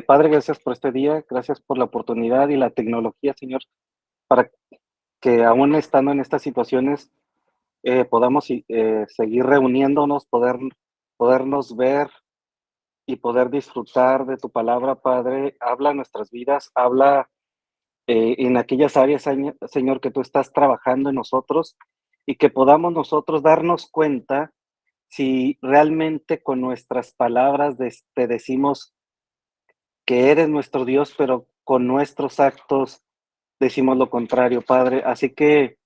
Padre, gracias por este día, gracias por la oportunidad y la tecnología, Señor, para que aún estando en estas situaciones podamos seguir reuniéndonos, podernos ver y poder disfrutar de tu palabra, Padre. Habla en nuestras vidas, habla en aquellas áreas, Señor, que tú estás trabajando en nosotros y que podamos nosotros darnos cuenta si realmente con nuestras palabras te decimos que eres nuestro Dios, pero con nuestros actos decimos lo contrario, Padre. Así que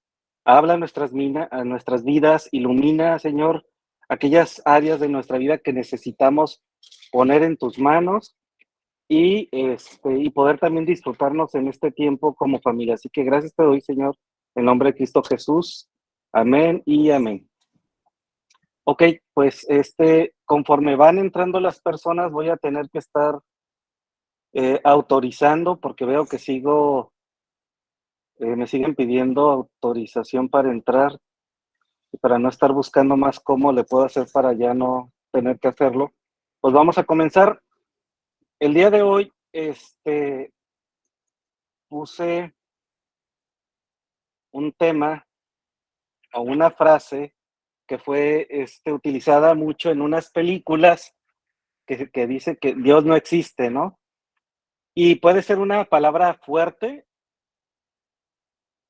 habla a nuestras vidas, ilumina, Señor, aquellas áreas de nuestra vida que necesitamos poner en tus manos y poder también disfrutarnos en este tiempo como familia. Así que gracias te doy, Señor, en nombre de Cristo Jesús. Amén y amén. Ok, pues conforme van entrando las personas, voy a tener que estar autorizando porque veo que me siguen pidiendo autorización para entrar y para no estar buscando más cómo le puedo hacer para ya no tener que hacerlo. Pues vamos a comenzar. El día de hoy, puse un tema o una frase que fue utilizada mucho en unas películas que dice que Dios no existe, ¿no? Y puede ser una palabra fuerte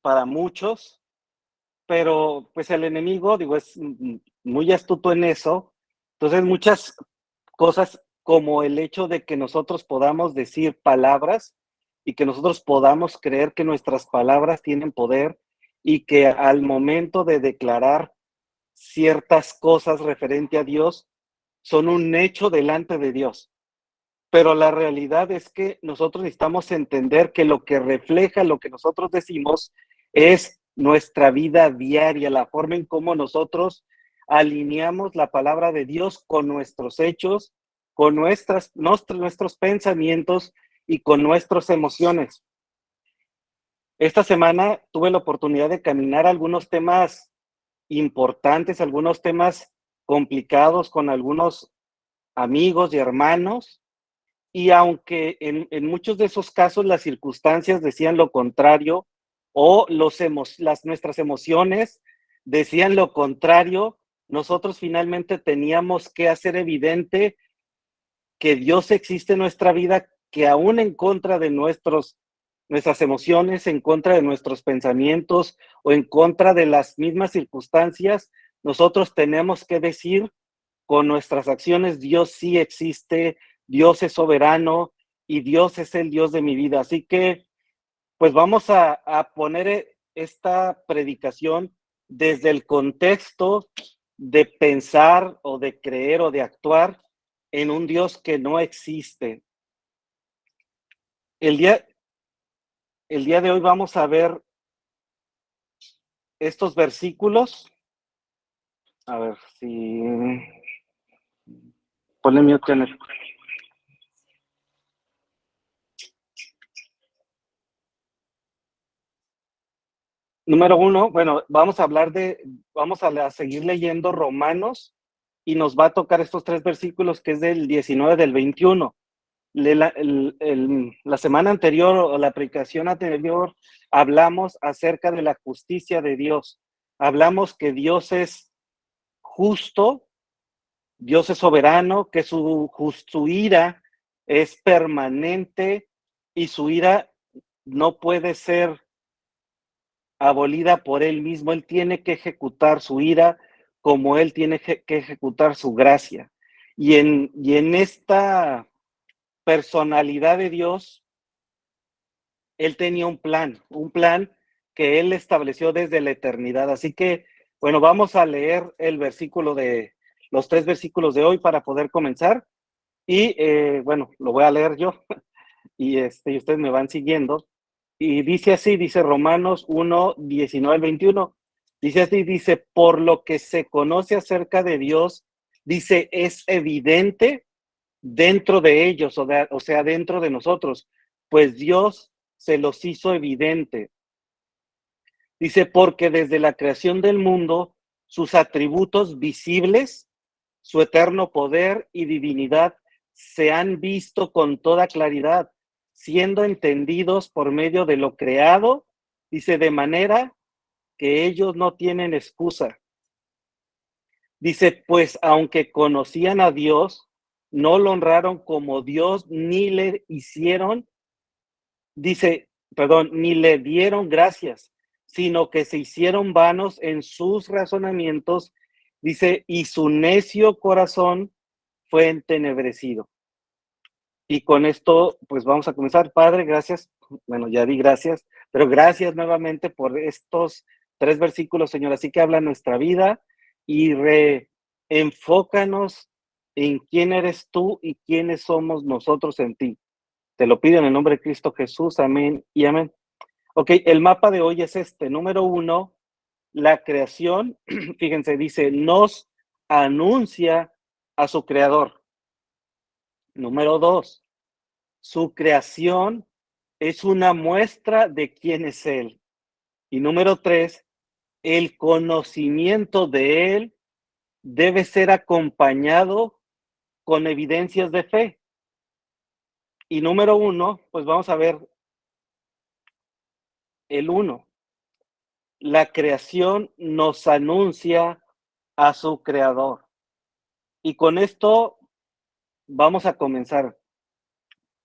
para muchos, pero pues el enemigo, digo, es muy astuto en eso. Entonces, muchas cosas como el hecho de que nosotros podamos decir palabras y que nosotros podamos creer que nuestras palabras tienen poder y que al momento de declarar ciertas cosas referente a Dios son un hecho delante de Dios. Pero la realidad es que nosotros necesitamos entender que lo que refleja lo que nosotros decimos es nuestra vida diaria, la forma en cómo nosotros alineamos la palabra de Dios con nuestros hechos, con nuestros pensamientos y con nuestras emociones. Esta semana tuve la oportunidad de caminar algunos temas importantes, algunos temas complicados con algunos amigos y hermanos, y aunque en muchos de esos casos las circunstancias decían lo contrario o nuestras emociones decían lo contrario, nosotros finalmente teníamos que hacer evidente que Dios existe en nuestra vida, que aún en contra de nuestras emociones, en contra de nuestros pensamientos o en contra de las mismas circunstancias, nosotros tenemos que decir con nuestras acciones, Dios sí existe, Dios es soberano y Dios es el Dios de mi vida. Así que, pues vamos a poner esta predicación desde el contexto de pensar o de creer o de actuar en un Dios que no existe. El día, el día de hoy vamos a ver estos versículos. A ver si... Ponle mute en el... Número uno, bueno, vamos a seguir leyendo Romanos y nos va a tocar estos tres versículos que es del 19 del 21. La semana anterior o la predicación anterior hablamos acerca de la justicia de Dios. Hablamos que Dios es justo, Dios es soberano, que su ira es permanente y su ira no puede ser abolida por él mismo. Él tiene que ejecutar su ira como él tiene que ejecutar su gracia. Y en esta personalidad de Dios, él tenía un plan que él estableció desde la eternidad. Así que, bueno, vamos a leer los tres versículos de hoy para poder comenzar. Y bueno, lo voy a leer yo y ustedes me van siguiendo. Y dice así, dice Romanos 1, 19 al 21. Dice así, dice, por lo que se conoce acerca de Dios, dice, es evidente dentro de ellos, o sea, dentro de nosotros, pues Dios se los hizo evidente. Dice, porque desde la creación del mundo, sus atributos visibles, su eterno poder y divinidad se han visto con toda claridad, siendo entendidos por medio de lo creado, dice, de manera que ellos no tienen excusa. Dice, pues aunque conocían a Dios, no lo honraron como Dios, ni le hicieron, dice, perdón, ni le dieron gracias, sino que se hicieron vanos en sus razonamientos, dice, y su necio corazón fue entenebrecido. Y con esto, pues vamos a comenzar. Padre, gracias. Bueno, ya di gracias, pero gracias nuevamente por estos 3 versículos, Señor. Así que habla nuestra vida y reenfócanos en quién eres tú y quiénes somos nosotros en ti. Te lo pido en el nombre de Cristo Jesús. Amén y amén. Ok, el mapa de hoy es este. Número 1, la creación, fíjense, dice, nos anuncia a su creador. Número 2, su creación es una muestra de quién es Él. Y número 3, el conocimiento de Él debe ser acompañado con evidencias de fe. Y número 1, pues vamos a ver el 1. La creación nos anuncia a su creador. Y con esto vamos a comenzar,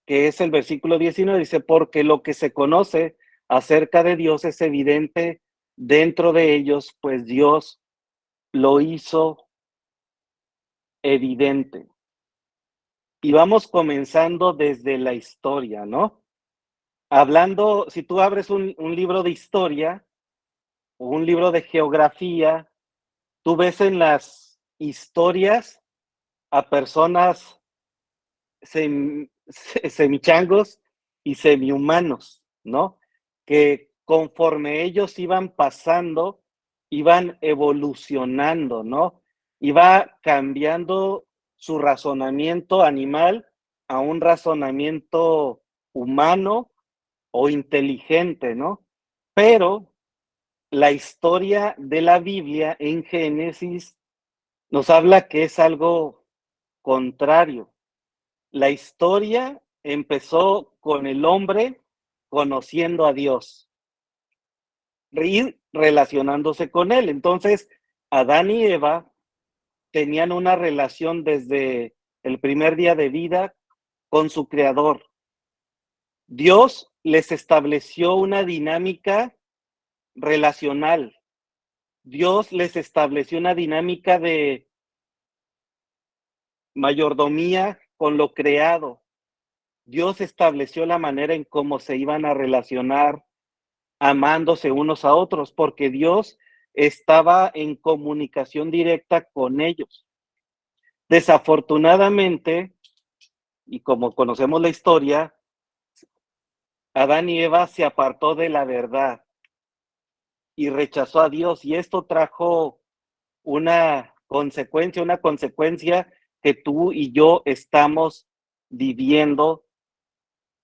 que es el versículo 19, dice, porque lo que se conoce acerca de Dios es evidente dentro de ellos, pues Dios lo hizo evidente. Y vamos comenzando desde la historia, ¿no? Hablando, si tú abres un libro de historia o un libro de geografía, tú ves en las historias a personas semichangos y semihumanos, ¿no? Que conforme ellos iban pasando, iban evolucionando, ¿no? Iba cambiando su razonamiento animal a un razonamiento humano o inteligente, ¿no? Pero la historia de la Biblia en Génesis nos habla que es algo contrario. La historia empezó con el hombre conociendo a Dios y relacionándose con él. Entonces, Adán y Eva tenían una relación desde el primer día de vida con su creador. Dios les estableció una dinámica relacional. Dios les estableció una dinámica de mayordomía con lo creado. Dios estableció la manera en cómo se iban a relacionar amándose unos a otros, porque Dios estaba en comunicación directa con ellos. Desafortunadamente, y como conocemos la historia, Adán y Eva se apartó de la verdad y rechazó a Dios, y esto trajo una consecuencia que tú y yo estamos viviendo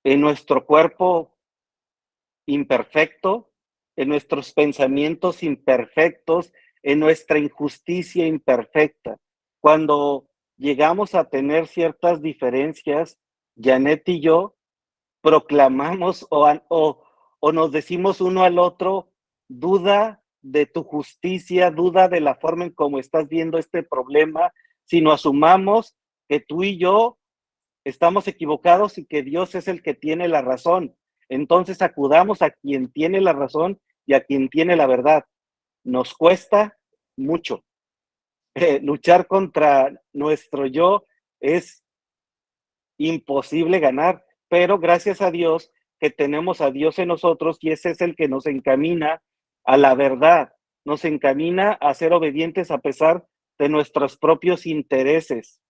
en nuestro cuerpo imperfecto, en nuestros pensamientos imperfectos, en nuestra injusticia imperfecta. Cuando llegamos a tener ciertas diferencias, Janet y yo proclamamos o nos decimos uno al otro, duda de tu justicia, duda de la forma en cómo estás viendo este problema, sino asumamos que tú y yo estamos equivocados y que Dios es el que tiene la razón. Entonces acudamos a quien tiene la razón y a quien tiene la verdad. Nos cuesta mucho. Luchar contra nuestro yo es imposible ganar, pero gracias a Dios que tenemos a Dios en nosotros y ese es el que nos encamina a la verdad, nos encamina a ser obedientes a pesar de nuestros propios intereses.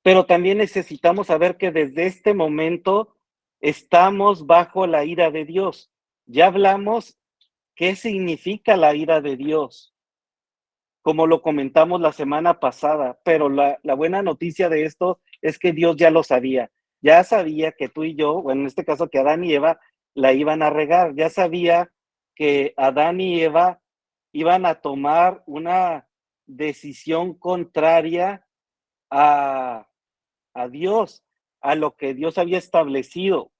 Pero también necesitamos saber que desde este momento estamos bajo la ira de Dios. Ya hablamos qué significa la ira de Dios, como lo comentamos la semana pasada, pero la buena noticia de esto es que Dios ya lo sabía. Ya sabía que tú y yo, bueno, en este caso que Adán y Eva la iban a regar, ya sabía que Adán y Eva iban a tomar una decisión contraria a a Dios, a lo que Dios había establecido.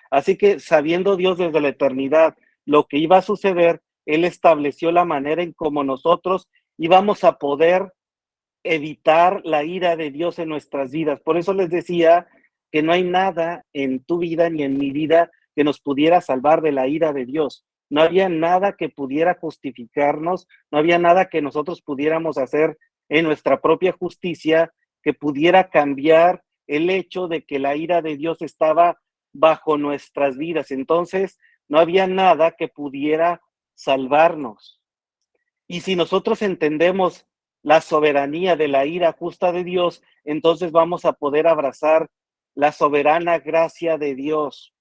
Así que sabiendo Dios desde la eternidad lo que iba a suceder, Él estableció la manera en cómo nosotros íbamos a poder evitar la ira de Dios en nuestras vidas. Por eso les decía que no hay nada en tu vida ni en mi vida que nos pudiera salvar de la ira de Dios. No había nada que pudiera justificarnos, no había nada que nosotros pudiéramos hacer en nuestra propia justicia que pudiera cambiar el hecho de que la ira de Dios estaba bajo nuestras vidas. Entonces, no había nada que pudiera salvarnos. Y si nosotros entendemos la soberanía de la ira justa de Dios, entonces vamos a poder abrazar la soberana gracia de Dios,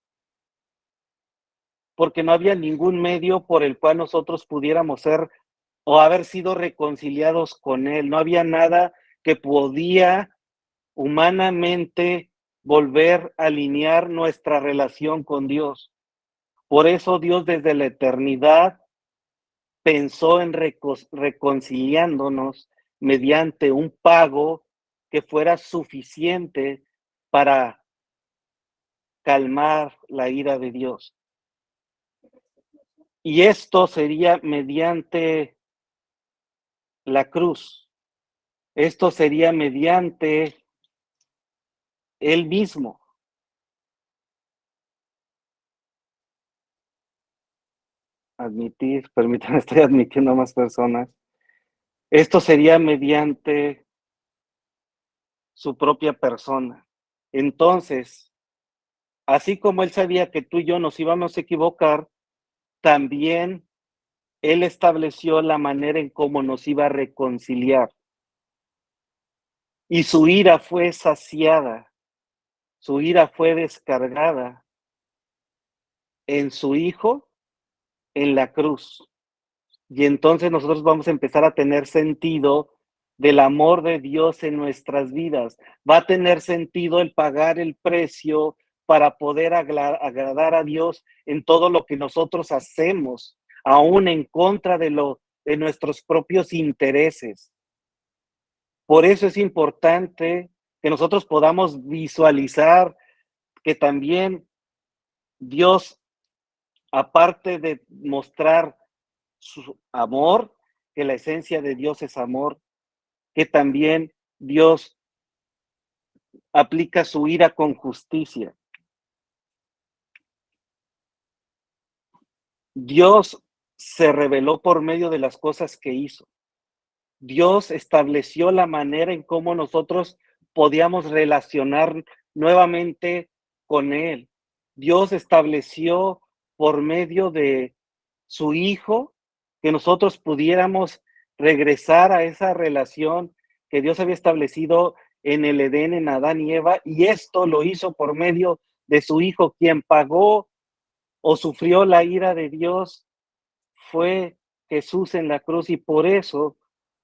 porque no había ningún medio por el cual nosotros pudiéramos ser o haber sido reconciliados con Él. No había nada que podía humanamente volver a alinear nuestra relación con Dios. Por eso Dios desde la eternidad pensó en reconciliándonos mediante un pago que fuera suficiente para calmar la ira de Dios. Y esto sería mediante la cruz. Esto sería mediante Él mismo. Admitir, permítanme, estoy admitiendo a más personas. Esto sería mediante su propia persona. Entonces, así como Él sabía que tú y yo nos íbamos a equivocar, también Él estableció la manera en cómo nos iba a reconciliar. Y su ira fue saciada, su ira fue descargada en su Hijo en la cruz. Y entonces nosotros vamos a empezar a tener sentido del amor de Dios en nuestras vidas. Va a tener sentido el pagar el precio para poder agradar a Dios en todo lo que nosotros hacemos, aún en contra de nuestros propios intereses. Por eso es importante que nosotros podamos visualizar que también Dios, aparte de mostrar su amor, que la esencia de Dios es amor, que también Dios aplica su ira con justicia. Dios se reveló por medio de las cosas que hizo. Dios estableció la manera en cómo nosotros podíamos relacionar nuevamente con Él. Dios estableció por medio de su Hijo que nosotros pudiéramos regresar a esa relación que Dios había establecido en el Edén, en Adán y Eva, y esto lo hizo por medio de su Hijo, quien pagó o sufrió la ira de Dios fue Jesús en la cruz, y por eso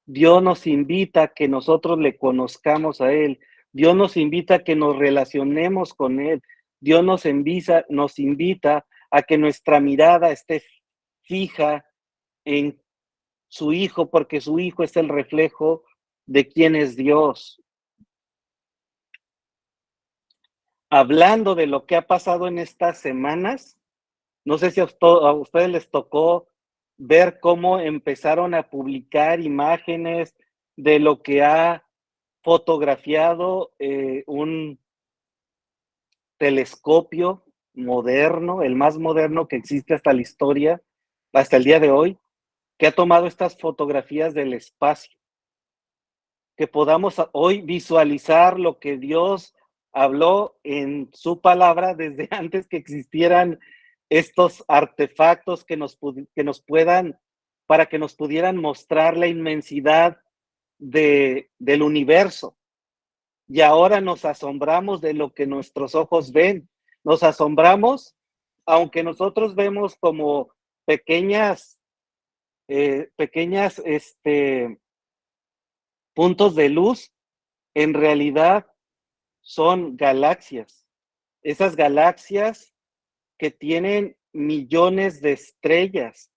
Dios nos invita a que nosotros le conozcamos a Él. Dios nos invita a que nos relacionemos con Él. Dios nos invita a que nuestra mirada esté fija en su Hijo, porque su Hijo es el reflejo de quién es Dios. Hablando de lo que ha pasado en estas semanas, no sé si a ustedes les tocó ver cómo empezaron a publicar imágenes de lo que ha fotografiado un telescopio moderno, el más moderno que existe hasta la historia, hasta el día de hoy, que ha tomado estas fotografías del espacio, que podamos hoy visualizar lo que Dios habló en su palabra desde antes que existieran estos artefactos que nos puedan, para que nos pudieran mostrar la inmensidad del universo. Y ahora nos asombramos de lo que nuestros ojos ven. Nos asombramos, aunque nosotros vemos como pequeñas puntos de luz, en realidad son galaxias. Esas galaxias que tienen millones de estrellas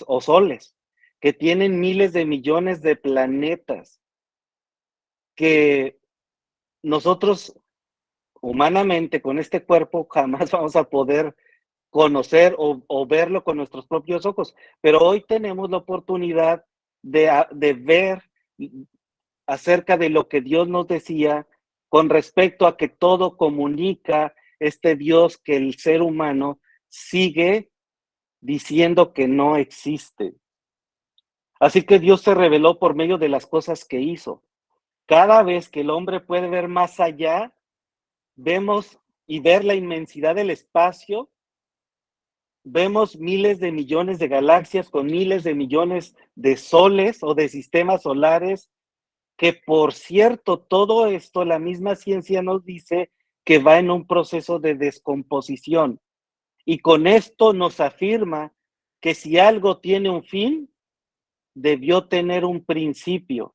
o soles, que tienen miles de millones de planetas, que nosotros humanamente, con este cuerpo, jamás vamos a poder conocer o verlo con nuestros propios ojos. Pero hoy tenemos la oportunidad de ver acerca de lo que Dios nos decía con respecto a que todo comunica este Dios que el ser humano sigue diciendo que no existe. Así que Dios se reveló por medio de las cosas que hizo. Cada vez que el hombre puede ver más allá, vemos y ver la inmensidad del espacio, vemos miles de millones de galaxias con miles de millones de soles o de sistemas solares, que por cierto, todo esto la misma ciencia nos dice que va en un proceso de descomposición. Y con esto nos afirma que si algo tiene un fin, debió tener un principio.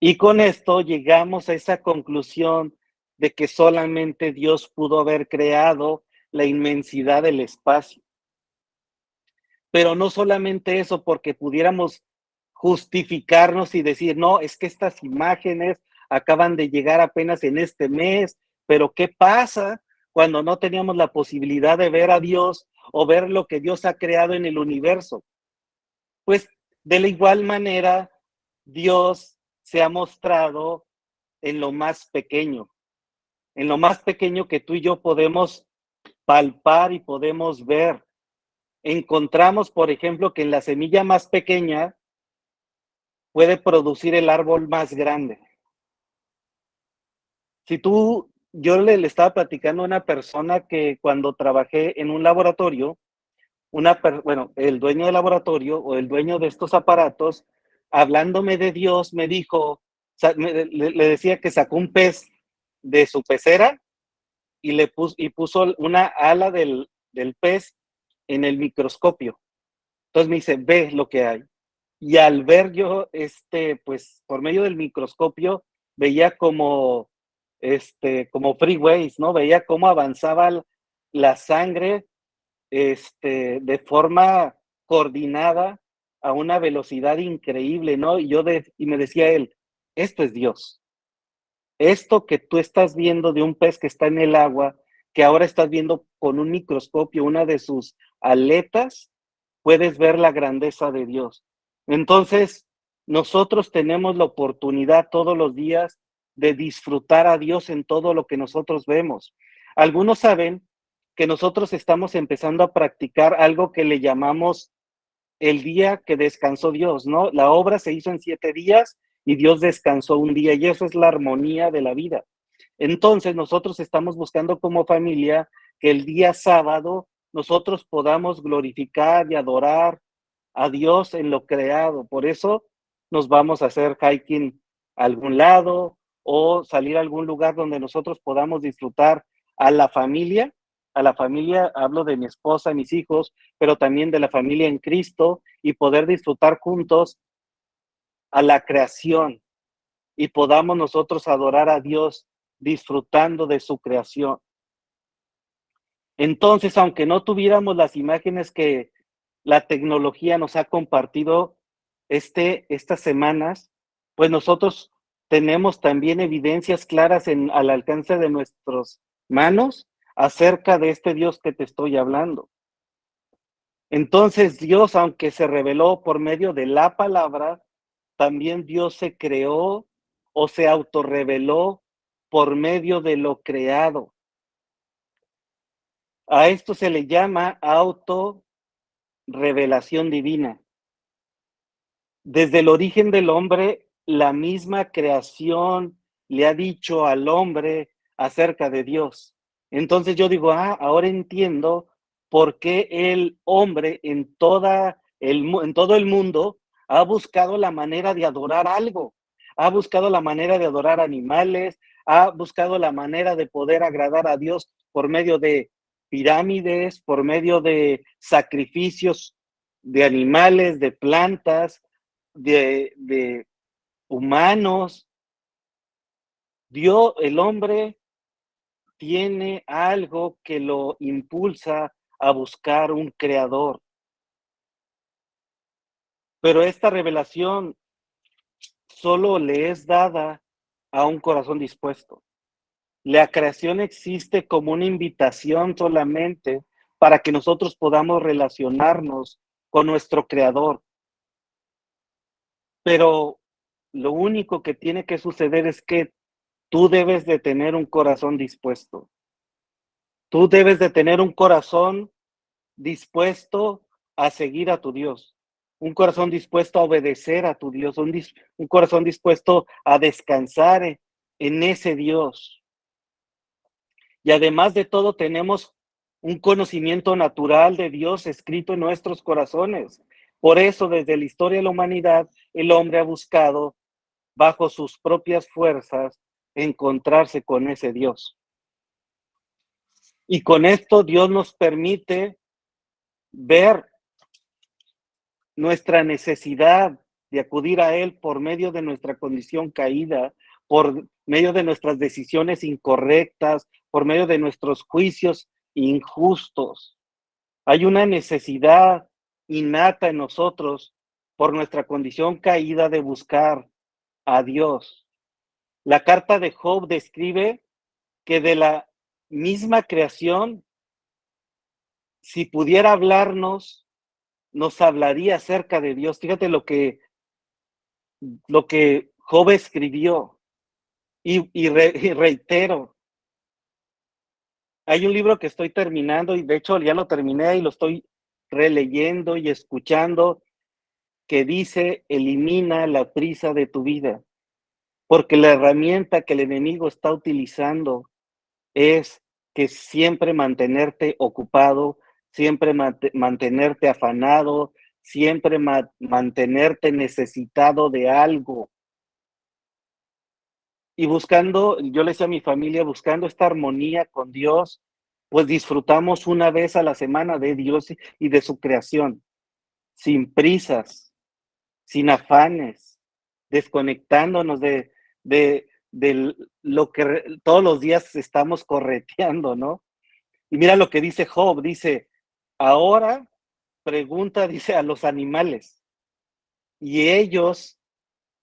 Y con esto llegamos a esa conclusión de que solamente Dios pudo haber creado la inmensidad del espacio. Pero no solamente eso, porque pudiéramos justificarnos y decir, no, es que estas imágenes acaban de llegar apenas en este mes, pero ¿qué pasa cuando no teníamos la posibilidad de ver a Dios o ver lo que Dios ha creado en el universo? Pues de la igual manera, Dios se ha mostrado en lo más pequeño que tú y yo podemos palpar y podemos ver. Encontramos, por ejemplo, que en la semilla más pequeña puede producir el árbol más grande. Si tú, yo le estaba platicando a una persona que cuando trabajé en un laboratorio, bueno, el dueño del laboratorio o el dueño de estos aparatos, hablándome de Dios, me dijo, le decía que sacó un pez de su pecera y puso una ala del pez en el microscopio. Entonces me dice, ve lo que hay. Y al ver yo, pues por medio del microscopio, veía como freeways, ¿no? Veía cómo avanzaba la sangre, de forma coordinada a una velocidad increíble, ¿no? Y me decía él, esto es Dios. Esto que tú estás viendo de un pez que está en el agua, que ahora estás viendo con un microscopio, una de sus aletas, puedes ver la grandeza de Dios. Entonces, nosotros tenemos la oportunidad todos los días de disfrutar a Dios en todo lo que nosotros vemos. Algunos saben que nosotros estamos empezando a practicar algo que le llamamos el día que descansó Dios, ¿no? La obra se hizo en 7 días y Dios descansó un día y eso es la armonía de la vida. Entonces nosotros estamos buscando como familia que el día sábado nosotros podamos glorificar y adorar a Dios en lo creado. Por eso nos vamos a hacer hiking a algún lado o salir a algún lugar donde nosotros podamos disfrutar a la familia. A la familia hablo de mi esposa, mis hijos, pero también de la familia en Cristo y poder disfrutar juntos a la creación y podamos nosotros adorar a Dios disfrutando de su creación. Entonces, aunque no tuviéramos las imágenes que la tecnología nos ha compartido estas semanas, pues nosotros tenemos también evidencias claras al alcance de nuestras manos acerca de este Dios que te estoy hablando. Entonces Dios, aunque se reveló por medio de la palabra, también Dios se creó o se autorreveló por medio de lo creado. A esto se le llama autorrevelación divina. Desde el origen del hombre, la misma creación le ha dicho al hombre acerca de Dios. Entonces yo digo, ahora entiendo por qué el hombre en todo el mundo ha buscado la manera de adorar algo, ha buscado la manera de adorar animales, ha buscado la manera de poder agradar a Dios por medio de pirámides, por medio de sacrificios de animales, de plantas, de humanos. El hombre tiene algo que lo impulsa a buscar un creador. Pero esta revelación solo le es dada a un corazón dispuesto. La creación existe como una invitación solamente para que nosotros podamos relacionarnos con nuestro creador. Pero lo único que tiene que suceder es que tú debes de tener un corazón dispuesto. Tú debes de tener un corazón dispuesto a seguir a tu Dios, un corazón dispuesto a obedecer a tu Dios, un corazón dispuesto a descansar en ese Dios. Y además de todo, tenemos un conocimiento natural de Dios escrito en nuestros corazones. Por eso, desde la historia de la humanidad, el hombre ha buscado, bajo sus propias fuerzas, encontrarse con ese Dios. Y con esto Dios nos permite ver nuestra necesidad de acudir a Él por medio de nuestra condición caída, por medio de nuestras decisiones incorrectas, por medio de nuestros juicios injustos. Hay una necesidad innata en nosotros por nuestra condición caída de buscar a Dios. La carta de Job describe que de la misma creación, si pudiera hablarnos, nos hablaría acerca de Dios. Fíjate lo que Job escribió y reitero. Hay un libro que estoy terminando y de hecho ya lo terminé y lo estoy releyendo y escuchando que dice: elimina la prisa de tu vida, porque la herramienta que el enemigo está utilizando es que siempre mantenerte ocupado, siempre mantenerte afanado, siempre mantenerte necesitado de algo. Y buscando, yo le decía a mi familia, buscando esta armonía con Dios, pues disfrutamos una vez a la semana de Dios y de su creación, sin prisas, sin afanes, desconectándonos de lo que todos los días estamos correteando, ¿no? Y mira lo que dice Job, dice: ahora pregunta, dice, a los animales, y ellos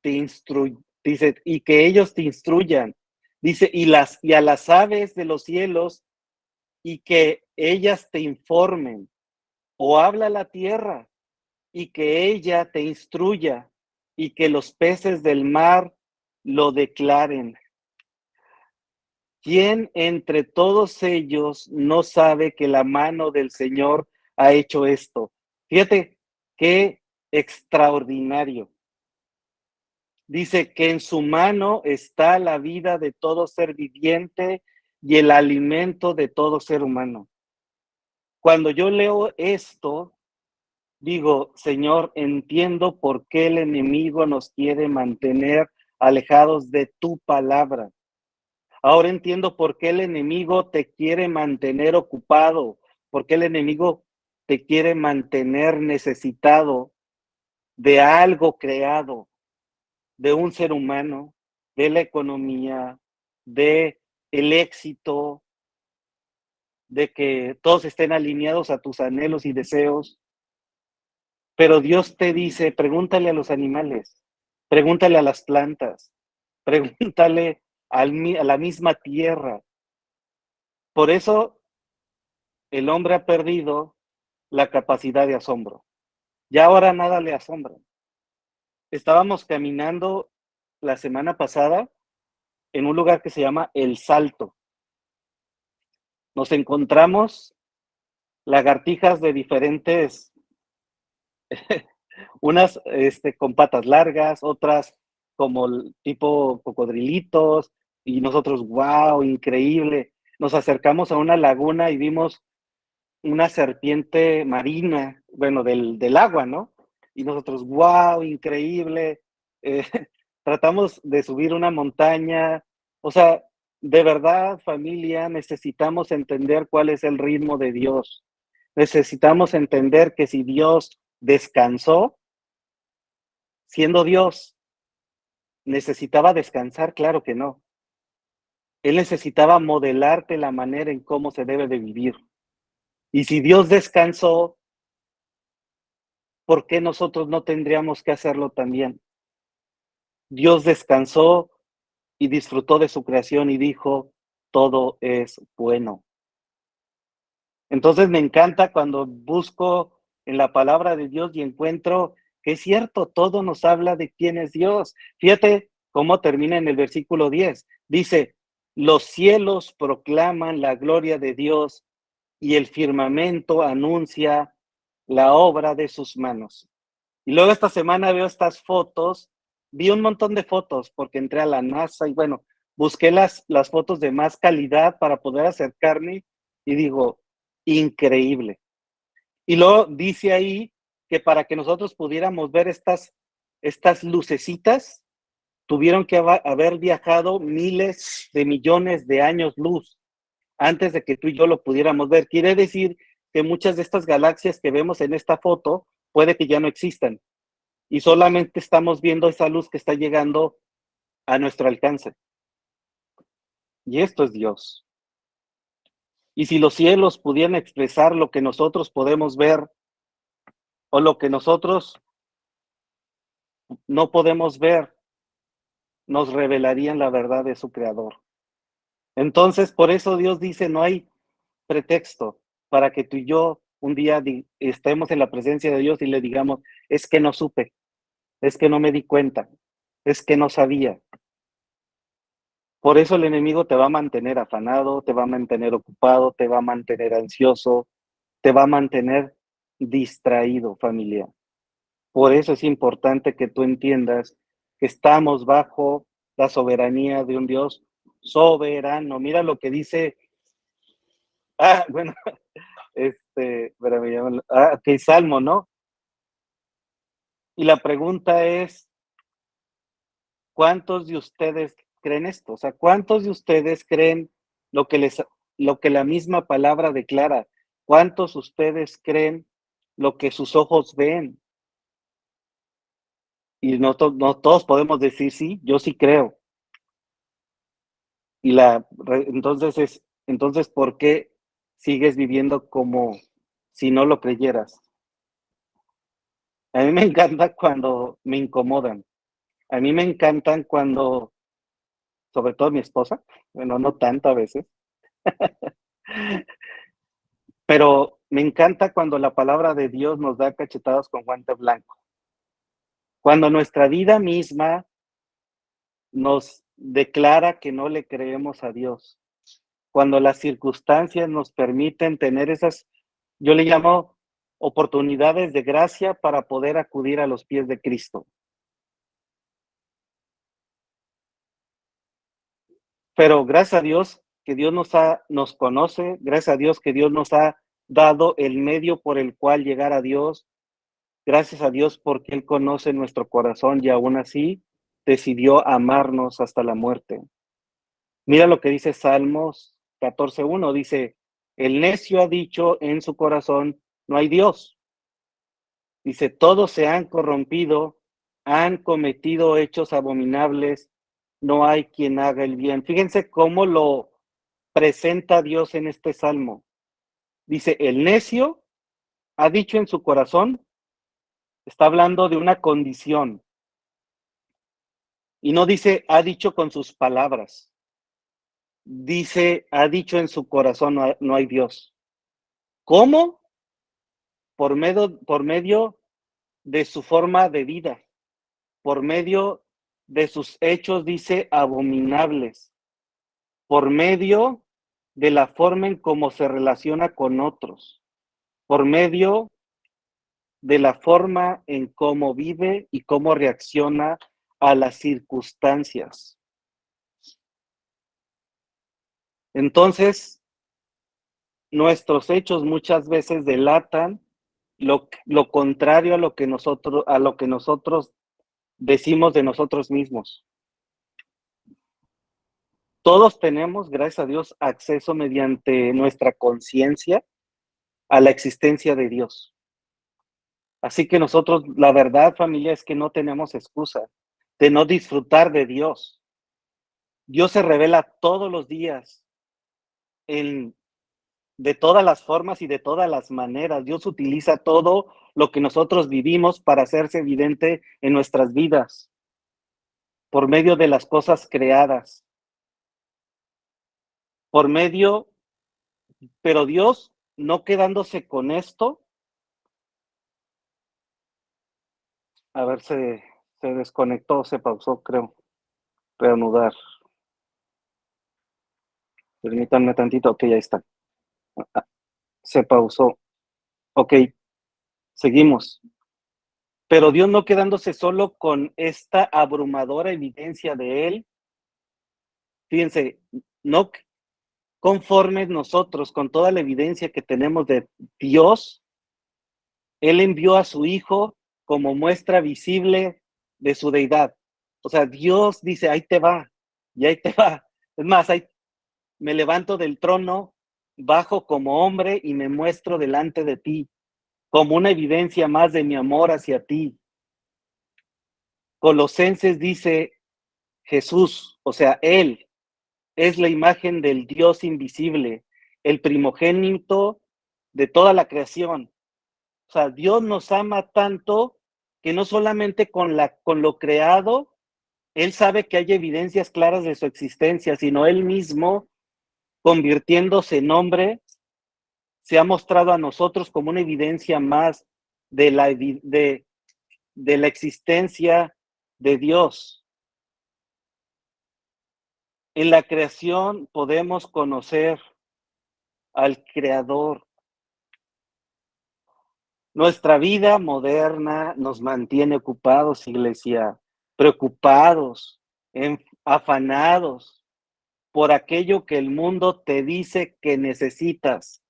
dice, y que ellos te instruyan, dice, y a las aves de los cielos, y que ellas te informen, o habla la tierra, y que ella te instruya, y que los peces del mar lo declaren. ¿Quién entre todos ellos no sabe que la mano del Señor ha hecho esto? Fíjate qué extraordinario. Dice que en su mano está la vida de todo ser viviente y el alimento de todo ser humano. Cuando yo leo esto, digo: Señor, entiendo por qué el enemigo nos quiere mantener alejados de tu palabra. Ahora entiendo por qué el enemigo te quiere mantener ocupado, por qué el enemigo te quiere mantener necesitado de algo creado, de un ser humano, de la economía, de el éxito, de que todos estén alineados a tus anhelos y deseos. Pero Dios te dice: pregúntale a los animales, pregúntale a las plantas, pregúntale a la misma tierra. Por eso el hombre ha perdido la capacidad de asombro. Ya ahora nada le asombra. Estábamos caminando la semana pasada en un lugar que se llama El Salto. Nos encontramos lagartijas de diferentes, unas con patas largas, otras como tipo cocodrilitos, y nosotros, wow, increíble. Nos acercamos a una laguna y vimos una serpiente marina, bueno, del agua, ¿no? Y nosotros, wow, increíble. Eh, tratamos de subir una montaña. O sea, de verdad, familia, necesitamos entender cuál es el ritmo de Dios. Necesitamos entender que si Dios descansó, siendo Dios, necesitaba descansar, claro que no. Él necesitaba modelarte la manera en cómo se debe de vivir. Y si Dios descansó, ¿por qué nosotros no tendríamos que hacerlo también? Dios descansó y disfrutó de su creación y dijo: todo es bueno. Entonces me encanta cuando busco en la palabra de Dios y encuentro que es cierto, todo nos habla de quién es Dios. Fíjate cómo termina en el versículo 10. Dice, los cielos proclaman la gloria de Dios y el firmamento anuncia la obra de sus manos. Y luego esta semana veo estas fotos, vi un montón de fotos porque entré a la NASA y bueno, busqué las fotos de más calidad para poder acercarme y digo, increíble. Y luego dice ahí que para que nosotros pudiéramos ver estas lucecitas, tuvieron que haber viajado miles de millones de años luz antes de que tú y yo lo pudiéramos ver. Quiere decir que muchas de estas galaxias que vemos en esta foto puede que ya no existan y solamente estamos viendo esa luz que está llegando a nuestro alcance. Y esto es Dios. Y si los cielos pudieran expresar lo que nosotros podemos ver o lo que nosotros no podemos ver, nos revelarían la verdad de su creador. Entonces, por eso Dios dice, no hay pretexto para que tú y yo un día estemos en la presencia de Dios y le digamos, es que no supe, es que no me di cuenta, es que no sabía. Por eso el enemigo te va a mantener afanado, te va a mantener ocupado, te va a mantener ansioso, te va a mantener distraído, familia. Por eso es importante que tú entiendas que estamos bajo la soberanía de un Dios soberano. Mira lo que dice, bueno, espérame, ok, Salmo, ¿no? Y la pregunta es, ¿cuántos de ustedes creen esto? O sea, ¿cuántos de ustedes creen lo que lo que la misma palabra declara? ¿Cuántos de ustedes creen lo que sus ojos ven? Y no, no todos podemos decir sí, yo sí creo. Y entonces, ¿por qué sigues viviendo como si no lo creyeras? A mí me encanta cuando me incomodan. A mí me encantan cuando, sobre todo mi esposa, bueno, no tanto a veces, pero me encanta cuando la palabra de Dios nos da cachetadas con guante blanco. Cuando nuestra vida misma nos declara que no le creemos a Dios. Cuando las circunstancias nos permiten tener esas, yo le llamo oportunidades de gracia para poder acudir a los pies de Cristo. Pero gracias a Dios que Dios nos conoce, gracias a Dios que Dios nos ha dado el medio por el cual llegar a Dios. Gracias a Dios porque Él conoce nuestro corazón y aún así decidió amarnos hasta la muerte. Mira lo que dice Salmos 14:1, dice, el necio ha dicho en su corazón, no hay Dios. Dice, todos se han corrompido, han cometido hechos abominables, no hay quien haga el bien. Fíjense cómo lo presenta Dios en este salmo. Dice, el necio ha dicho en su corazón, está hablando de una condición, y no dice, ha dicho con sus palabras. Dice, ha dicho en su corazón, no hay Dios. ¿Cómo? Por medio de su forma de vida, por medio de sus hechos, dice, abominables, por medio de la forma en cómo se relaciona con otros, por medio de la forma en cómo vive y cómo reacciona a las circunstancias. Entonces, nuestros hechos muchas veces delatan lo contrario a lo que nosotros decimos de nosotros mismos. Todos tenemos, gracias a Dios, acceso mediante nuestra conciencia a la existencia de Dios. Así que nosotros, la verdad, familia, es que no tenemos excusa de no disfrutar de Dios. Dios se revela todos los días en, de todas las formas y de todas las maneras. Dios utiliza todo lo que nosotros vivimos para hacerse evidente en nuestras vidas, por medio de las cosas creadas. por medio, pero Dios, no quedándose con esto, a ver, se desconectó, se pausó, creo, reanudar. Permítanme tantito, ok, ahí está. Se pausó. Ok, seguimos. Pero Dios no quedándose solo con esta abrumadora evidencia de Él, fíjense, no conformes nosotros con toda la evidencia que tenemos de Dios, Él envió a su Hijo como muestra visible de su deidad. O sea, Dios dice, ahí te va, y ahí te va. Es más, ahí me levanto del trono, bajo como hombre y me muestro delante de ti, como una evidencia más de mi amor hacia ti. Colosenses dice Jesús, o sea, Él es la imagen del Dios invisible, el primogénito de toda la creación. O sea, Dios nos ama tanto que no solamente con lo creado, Él sabe que hay evidencias claras de su existencia, sino Él mismo, convirtiéndose en hombre, se ha mostrado a nosotros como una evidencia más de de la existencia de Dios. En la creación podemos conocer al Creador. Nuestra vida moderna nos mantiene ocupados, iglesia, preocupados, afanados por aquello que el mundo te dice que necesitas.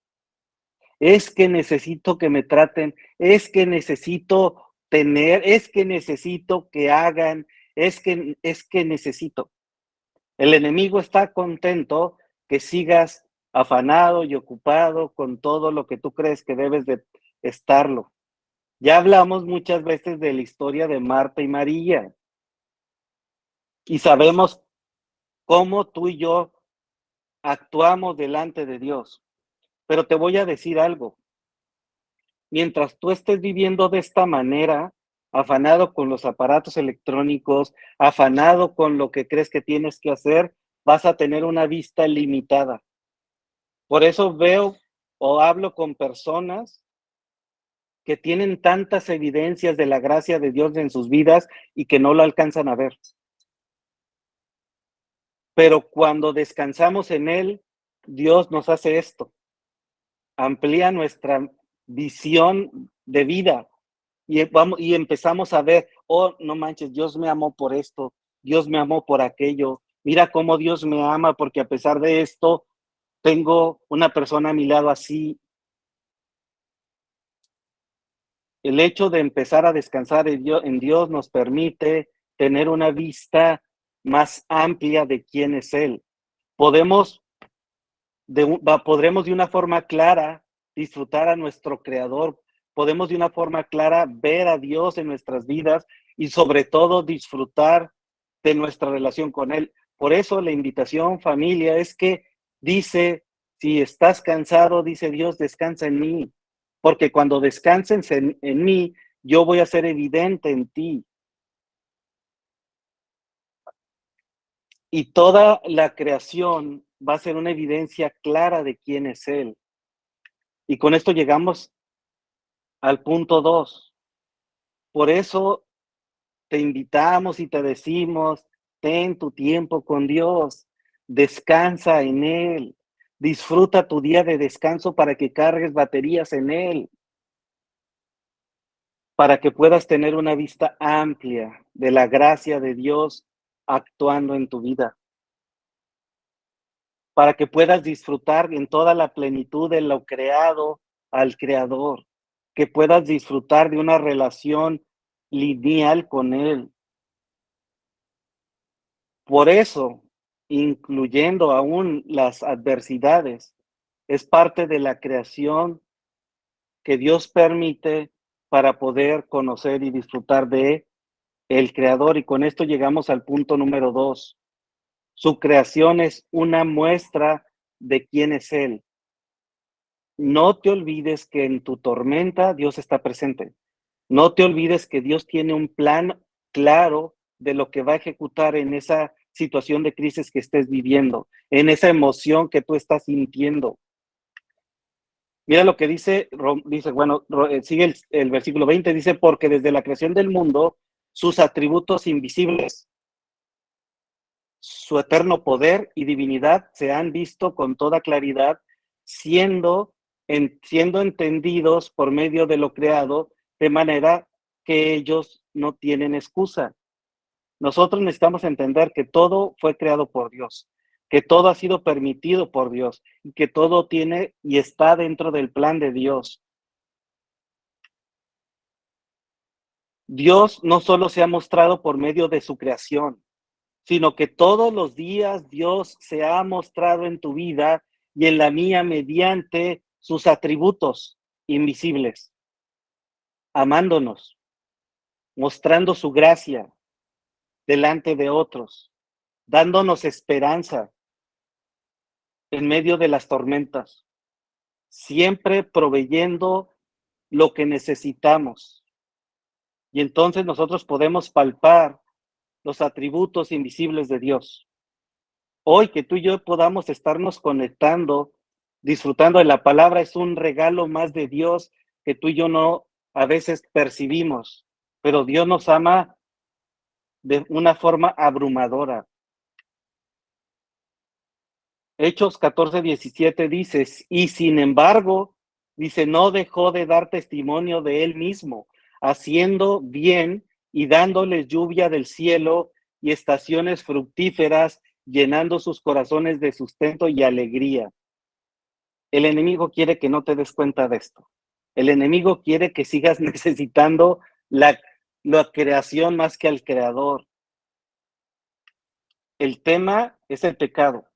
Es que necesito que me traten, es que necesito tener, es que necesito que hagan, es que necesito. El enemigo está contento que sigas afanado y ocupado con todo lo que tú crees que debes de estarlo. Ya hablamos muchas veces de la historia de Marta y María y sabemos cómo tú y yo actuamos delante de Dios. Pero te voy a decir algo, mientras tú estés viviendo de esta manera, afanado con los aparatos electrónicos, afanado con lo que crees que tienes que hacer, vas a tener una vista limitada. Por eso veo o hablo con personas que tienen tantas evidencias de la gracia de Dios en sus vidas y que no lo alcanzan a ver. Pero cuando descansamos en Él, Dios nos hace esto, amplía nuestra visión de vida y empezamos a ver, oh, no manches, Dios me amó por esto, Dios me amó por aquello, mira cómo Dios me ama porque a pesar de esto tengo una persona a mi lado así. El hecho de empezar a descansar en Dios nos permite tener una vista más amplia de quién es Él. Podemos podremos de una forma clara disfrutar a nuestro Creador, podemos de una forma clara ver a Dios en nuestras vidas y sobre todo disfrutar de nuestra relación con Él. Por eso la invitación, familia, es que dice, si estás cansado, dice Dios, descansa en mí, porque cuando descanses en mí, yo voy a ser evidente en ti. Y toda la creación va a ser una evidencia clara de quién es Él. Y con esto llegamos al punto 2. Por eso te invitamos y te decimos, ten tu tiempo con Dios, descansa en Él, disfruta tu día de descanso para que cargues baterías en Él, para que puedas tener una vista amplia de la gracia de Dios actuando en tu vida, para que puedas disfrutar en toda la plenitud de lo creado al Creador, que puedas disfrutar de una relación lineal con Él. Por eso, incluyendo aún las adversidades, es parte de la creación que Dios permite para poder conocer y disfrutar de el Creador. Y con esto llegamos al punto número 2. Su creación es una muestra de quién es Él. No te olvides que en tu tormenta Dios está presente. No te olvides que Dios tiene un plan claro de lo que va a ejecutar en esa situación de crisis que estés viviendo, en esa emoción que tú estás sintiendo. Mira lo que dice, bueno, sigue el versículo 20, dice, porque desde la creación del mundo, sus atributos invisibles, su eterno poder y divinidad se han visto con toda claridad, siendo entendidos por medio de lo creado, de manera que ellos no tienen excusa. Nosotros necesitamos entender que todo fue creado por Dios, que todo ha sido permitido por Dios y que todo tiene y está dentro del plan de Dios. Dios no solo se ha mostrado por medio de su creación, sino que todos los días Dios se ha mostrado en tu vida y en la mía mediante sus atributos invisibles, amándonos, mostrando su gracia delante de otros, dándonos esperanza en medio de las tormentas, siempre proveyendo lo que necesitamos. Y entonces nosotros podemos palpar los atributos invisibles de Dios. Hoy que tú y yo podamos estarnos conectando, disfrutando de la palabra, es un regalo más de Dios que tú y yo no a veces percibimos, pero Dios nos ama de una forma abrumadora. Hechos 14:17 dice, y sin embargo, dice, no dejó de dar testimonio de él mismo, haciendo bien y dándoles lluvia del cielo y estaciones fructíferas, llenando sus corazones de sustento y alegría. El enemigo quiere que no te des cuenta de esto. El enemigo quiere que sigas necesitando la creación más que al creador. El tema es el pecado.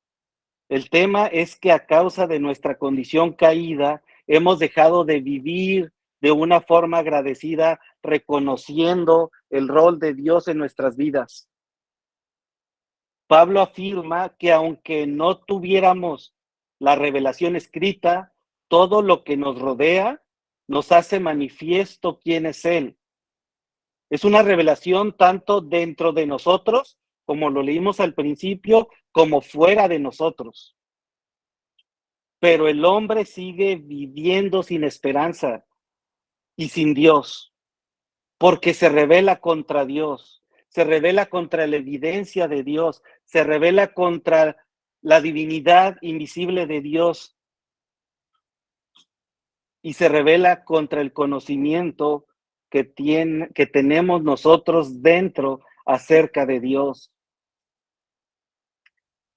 El tema es que a causa de nuestra condición caída, hemos dejado de vivir de una forma agradecida, reconociendo el rol de Dios en nuestras vidas. Pablo afirma que aunque no tuviéramos la revelación escrita, todo lo que nos rodea nos hace manifiesto quién es Él. Es una revelación tanto dentro de nosotros, como lo leímos al principio, como fuera de nosotros. Pero el hombre sigue viviendo sin esperanza y sin Dios, porque se rebela contra Dios, se rebela contra la evidencia de Dios, se rebela contra la divinidad invisible de Dios y se rebela contra el conocimiento que tenemos nosotros dentro acerca de Dios.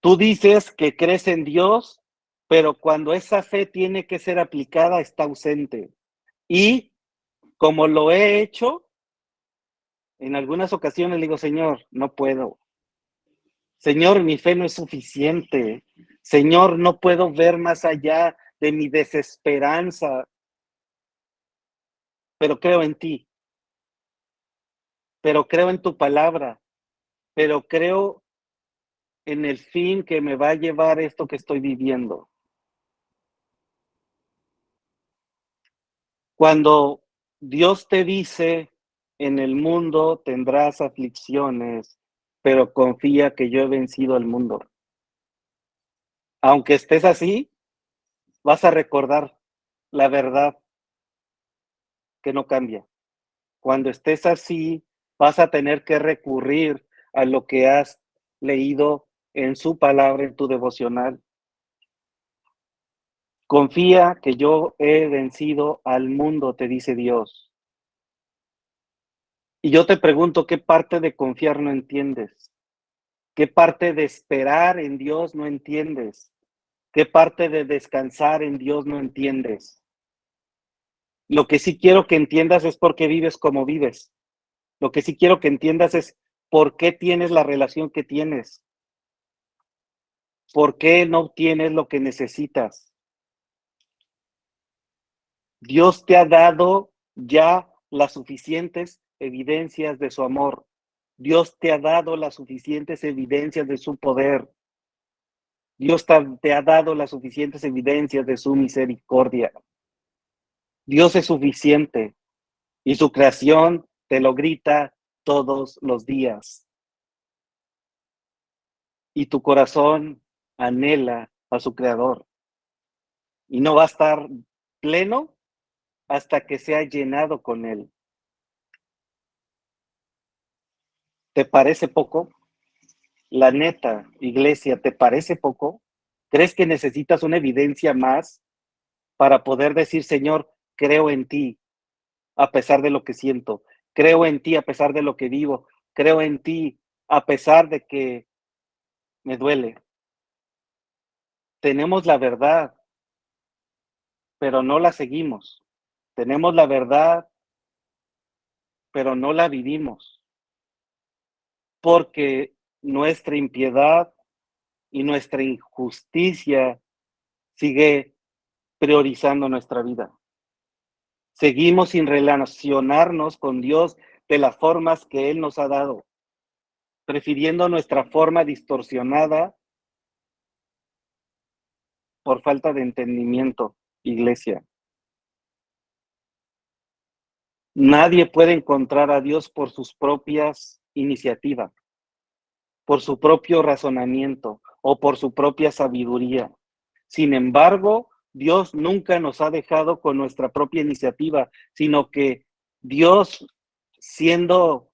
Tú dices que crees en Dios, pero cuando esa fe tiene que ser aplicada está ausente. Y como lo he hecho, en algunas ocasiones le digo, Señor, no puedo. Señor, mi fe no es suficiente. Señor, no puedo ver más allá de mi desesperanza, pero creo en ti, pero creo en tu palabra, pero creo en el fin que me va a llevar esto que estoy viviendo. Cuando Dios te dice, en el mundo tendrás aflicciones, pero confía que yo he vencido al mundo. Aunque estés así, vas a recordar la verdad que no cambia. Cuando estés así, vas a tener que recurrir a lo que has leído en su palabra, en tu devocional. Confía que yo he vencido al mundo, te dice Dios. Y yo te pregunto, ¿qué parte de confiar no entiendes? ¿Qué parte de esperar en Dios no entiendes? ¿Qué parte de descansar en Dios no entiendes? Lo que sí quiero que entiendas es por qué vives como vives. Lo que sí quiero que entiendas es por qué tienes la relación que tienes. ¿Por qué no obtienes lo que necesitas? Dios te ha dado ya las suficientes evidencias de su amor. Dios te ha dado las suficientes evidencias de su poder. Dios te ha dado las suficientes evidencias de su misericordia. Dios es suficiente y su creación te lo grita todos los días. y tu corazón anhela a su creador y no va a estar pleno hasta que sea llenado con él. ¿Te parece poco? La neta, iglesia, ¿te parece poco? ¿Crees que necesitas una evidencia más para poder decir, Señor, creo en ti a pesar de lo que siento, creo en ti a pesar de lo que vivo, creo en ti a pesar de que me duele? Tenemos la verdad, pero no la seguimos. Tenemos la verdad, pero no la vivimos, porque nuestra impiedad y nuestra injusticia sigue priorizando nuestra vida. Seguimos sin relacionarnos con Dios de las formas que Él nos ha dado, prefiriendo nuestra forma distorsionada por falta de entendimiento, iglesia. Nadie puede encontrar a Dios por sus propias iniciativas, por su propio razonamiento o por su propia sabiduría. Sin embargo, Dios nunca nos ha dejado con nuestra propia iniciativa, sino que Dios, siendo,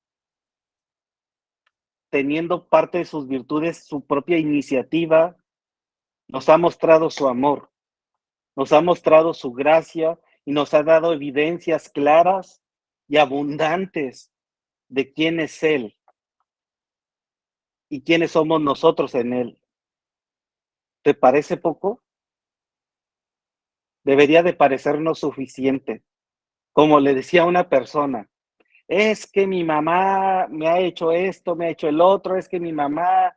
teniendo parte de sus virtudes, su propia iniciativa, nos ha mostrado su amor, nos ha mostrado su gracia y nos ha dado evidencias claras y abundantes de quién es Él y quiénes somos nosotros en Él. ¿Te parece poco? Debería de parecernos suficiente. Como le decía a una persona, es que mi mamá me ha hecho esto, me ha hecho el otro, es que mi mamá,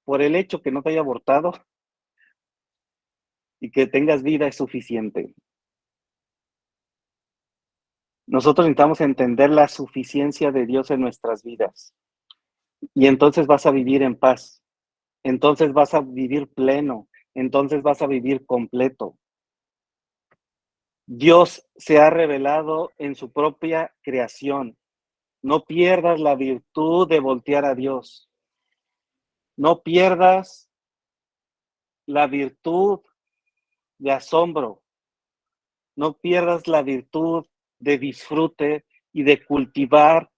por el hecho que no te haya abortado y que tengas vida es suficiente. Nosotros necesitamos entender la suficiencia de Dios en nuestras vidas y entonces vas a vivir en paz, entonces vas a vivir pleno, entonces vas a vivir completo. Dios se ha revelado en su propia creación. No pierdas la virtud de voltear a Dios. No pierdas la virtud de asombro. No pierdas la virtud de disfrute y de cultivar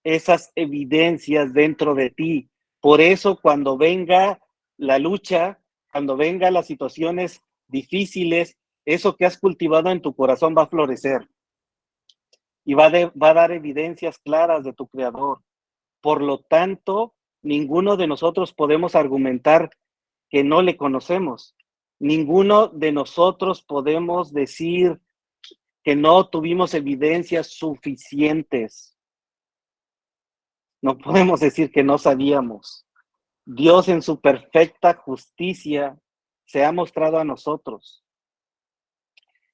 esas evidencias dentro de ti. Por eso cuando venga la lucha, cuando vengan las situaciones difíciles, eso que has cultivado en tu corazón va a florecer y va a dar evidencias claras de tu creador. Por lo tanto, ninguno de nosotros podemos argumentar que no le conocemos. Ninguno de nosotros podemos decir que no tuvimos evidencias suficientes. No podemos decir que no sabíamos. Dios en su perfecta justicia se ha mostrado a nosotros.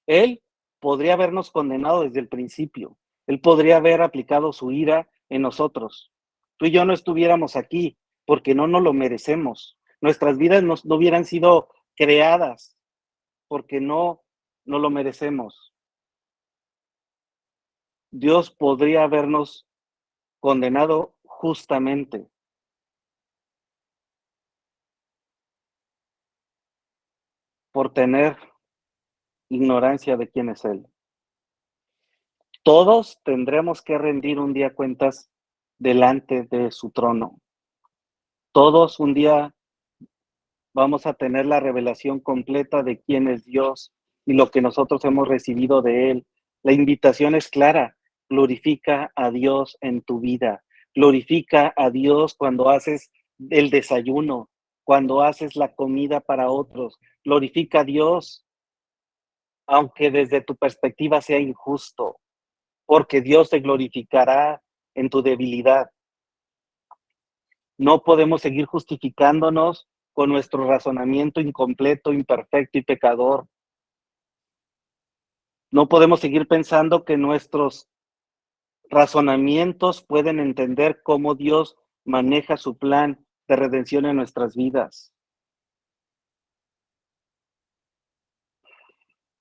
Él podría habernos condenado desde el principio. Él podría haber aplicado su ira en nosotros. Tú y yo no estuviéramos aquí porque no nos lo merecemos. Nuestras vidas no hubieran sido creadas porque no nos lo merecemos. Dios podría habernos condenado justamente por tener ignorancia de quién es Él. Todos tendremos que rendir un día cuentas delante de su trono. Todos un día vamos a tener la revelación completa de quién es Dios y lo que nosotros hemos recibido de Él. La invitación es clara: glorifica a Dios en tu vida, glorifica a Dios cuando haces el desayuno, cuando haces la comida para otros, glorifica a Dios aunque desde tu perspectiva sea injusto, porque Dios te glorificará en tu debilidad. No podemos seguir justificándonos con nuestro razonamiento incompleto, imperfecto y pecador. No podemos seguir pensando que nuestros razonamientos pueden entender cómo Dios maneja su plan de redención en nuestras vidas.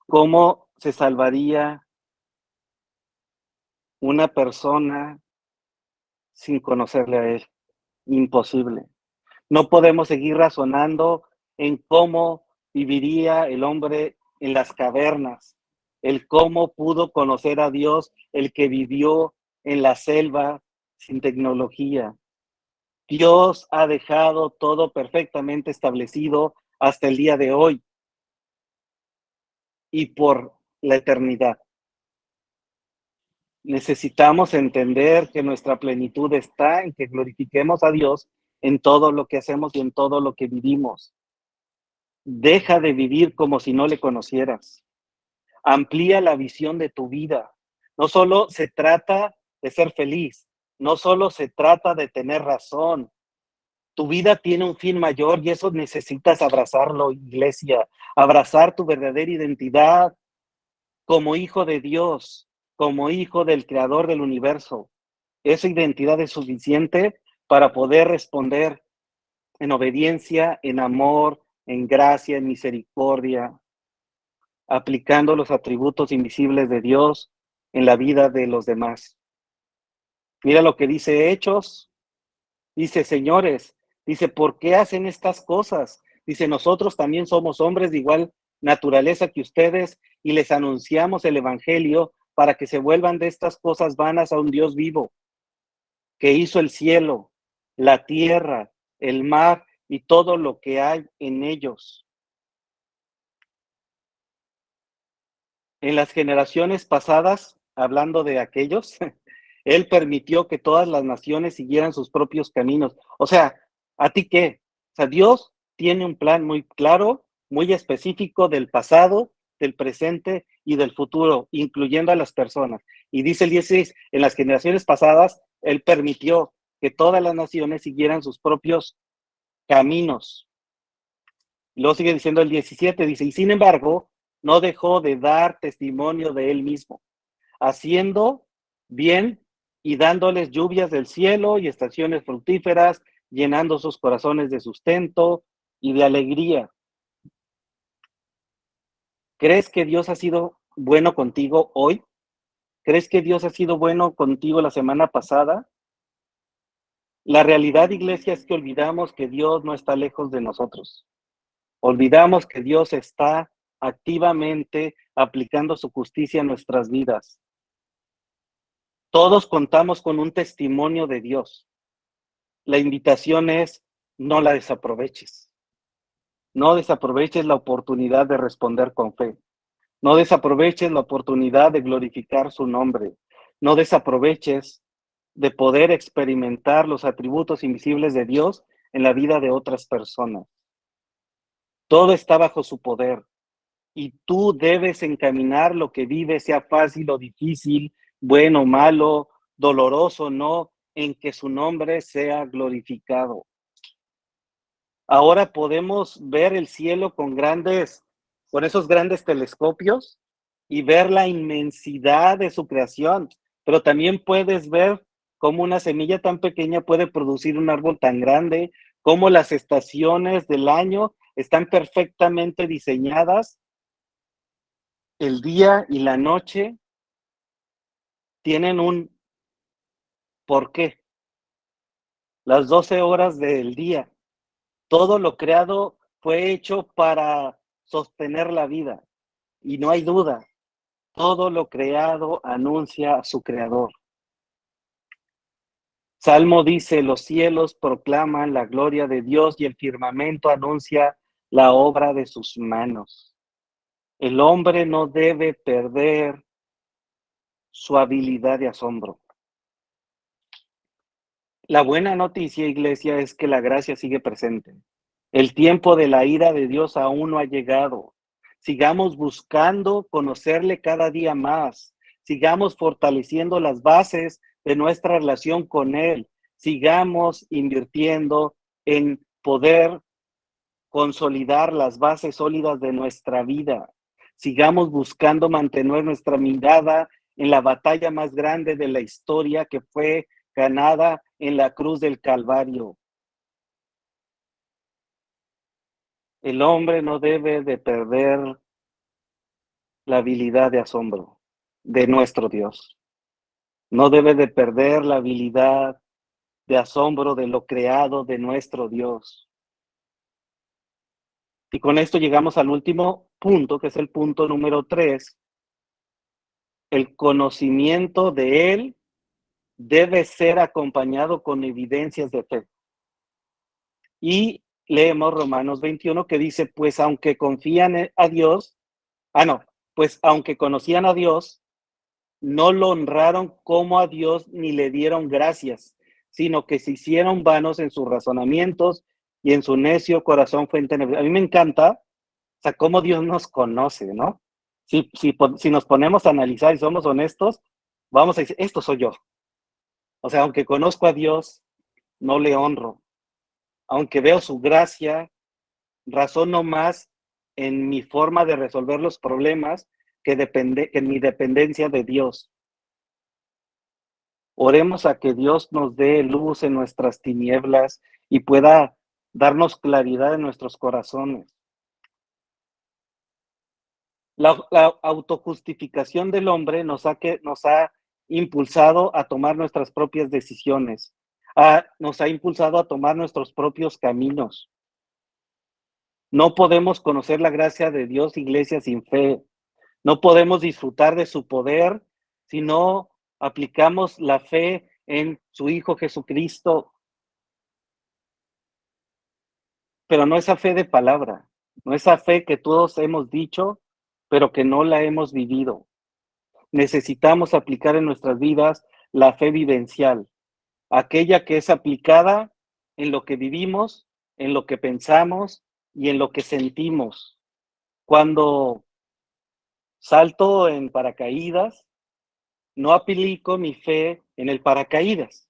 ¿Cómo se salvaría una persona sin conocerle a Él? Imposible. No podemos seguir razonando en cómo viviría el hombre en las cavernas, el cómo pudo conocer a Dios, el que vivió en la selva sin tecnología. Dios ha dejado todo perfectamente establecido hasta el día de hoy y por la eternidad. Necesitamos entender que nuestra plenitud está en que glorifiquemos a Dios en todo lo que hacemos y en todo lo que vivimos. Deja de vivir como si no le conocieras. Amplía la visión de tu vida. No solo se trata de ser feliz, no solo se trata de tener razón. Tu vida tiene un fin mayor y eso necesitas abrazarlo, iglesia. Abrazar tu verdadera identidad como hijo de Dios, como hijo del creador del universo. Esa identidad es suficiente para poder responder en obediencia, en amor, en gracia, en misericordia, aplicando los atributos invisibles de Dios en la vida de los demás. Mira lo que dice Hechos. Dice, señores, dice, ¿por qué hacen estas cosas? Dice, nosotros también somos hombres de igual naturaleza que ustedes y les anunciamos el evangelio para que se vuelvan de estas cosas vanas a un Dios vivo, que hizo el cielo, la tierra, el mar y todo lo que hay en ellos. En las generaciones pasadas, hablando de aquellos, él permitió que todas las naciones siguieran sus propios caminos. O sea, ¿a ti qué? O sea, Dios tiene un plan muy claro, muy específico del pasado, del presente y del futuro, incluyendo a las personas. Y dice el 16, en las generaciones pasadas, él permitió que todas las naciones siguieran sus propios caminos. Y luego sigue diciendo el 17, dice, y sin embargo, no dejó de dar testimonio de él mismo, haciendo bien y dándoles lluvias del cielo y estaciones fructíferas, llenando sus corazones de sustento y de alegría. ¿Crees que Dios ha sido bueno contigo hoy? ¿Crees que Dios ha sido bueno contigo la semana pasada? La realidad, iglesia, es que olvidamos que Dios no está lejos de nosotros. Olvidamos que Dios está activamente aplicando su justicia en nuestras vidas. Todos contamos con un testimonio de Dios. La invitación es, no la desaproveches. No desaproveches la oportunidad de responder con fe. No desaproveches la oportunidad de glorificar su nombre. No desaproveches de poder experimentar los atributos invisibles de Dios en la vida de otras personas. Todo está bajo su poder y tú debes encaminar lo que vives, sea fácil o difícil, bueno, malo, doloroso, no, en que su nombre sea glorificado. Ahora podemos ver el cielo con esos grandes telescopios y ver la inmensidad de su creación, pero también puedes ver cómo una semilla tan pequeña puede producir un árbol tan grande, cómo las estaciones del año están perfectamente diseñadas, el día y la noche tienen un porqué, las 12 horas del día. Todo lo creado fue hecho para sostener la vida y no hay duda, todo lo creado anuncia a su creador. Salmo dice, los cielos proclaman la gloria de Dios y el firmamento anuncia la obra de sus manos. El hombre no debe perder su habilidad de asombro. La buena noticia, iglesia, es que la gracia sigue presente. El tiempo de la ira de Dios aún no ha llegado. Sigamos buscando conocerle cada día más. Sigamos fortaleciendo las bases de nuestra relación con Él. Sigamos invirtiendo en poder consolidar las bases sólidas de nuestra vida. Sigamos buscando mantener nuestra mirada en la batalla más grande de la historia que fue ganada en la cruz del Calvario. El hombre no debe de perder la habilidad de asombro de nuestro Dios. No debe de perder la habilidad de asombro de lo creado de nuestro Dios. Y con esto llegamos al último punto, que es el punto número 3. El conocimiento de Él debe ser acompañado con evidencias de fe. Y leemos Romanos 21 que dice, pues aunque confían a Dios, pues aunque conocían a Dios, no lo honraron como a Dios ni le dieron gracias, sino que se hicieron vanos en sus razonamientos y en su necio corazón fue entenebrecido. A mí me encanta, o sea, cómo Dios nos conoce, ¿no? Si nos ponemos a analizar y somos honestos, vamos a decir, esto soy yo. O sea, aunque conozco a Dios, no le honro. Aunque veo su gracia, razono más en mi forma de resolver los problemas que en mi dependencia de Dios. Oremos a que Dios nos dé luz en nuestras tinieblas y pueda darnos claridad en nuestros corazones. La autojustificación del hombre nos ha impulsado a tomar nuestras propias decisiones, nos ha impulsado a tomar nuestros propios caminos. No podemos conocer la gracia de Dios, iglesia, sin fe. No podemos disfrutar de su poder si no aplicamos la fe en su Hijo Jesucristo. Pero no esa fe de palabra, no esa fe que todos hemos dicho, pero que no la hemos vivido. Necesitamos aplicar en nuestras vidas la fe vivencial, aquella que es aplicada en lo que vivimos, en lo que pensamos y en lo que sentimos. Cuando salto en paracaídas, no aplico mi fe en el paracaídas,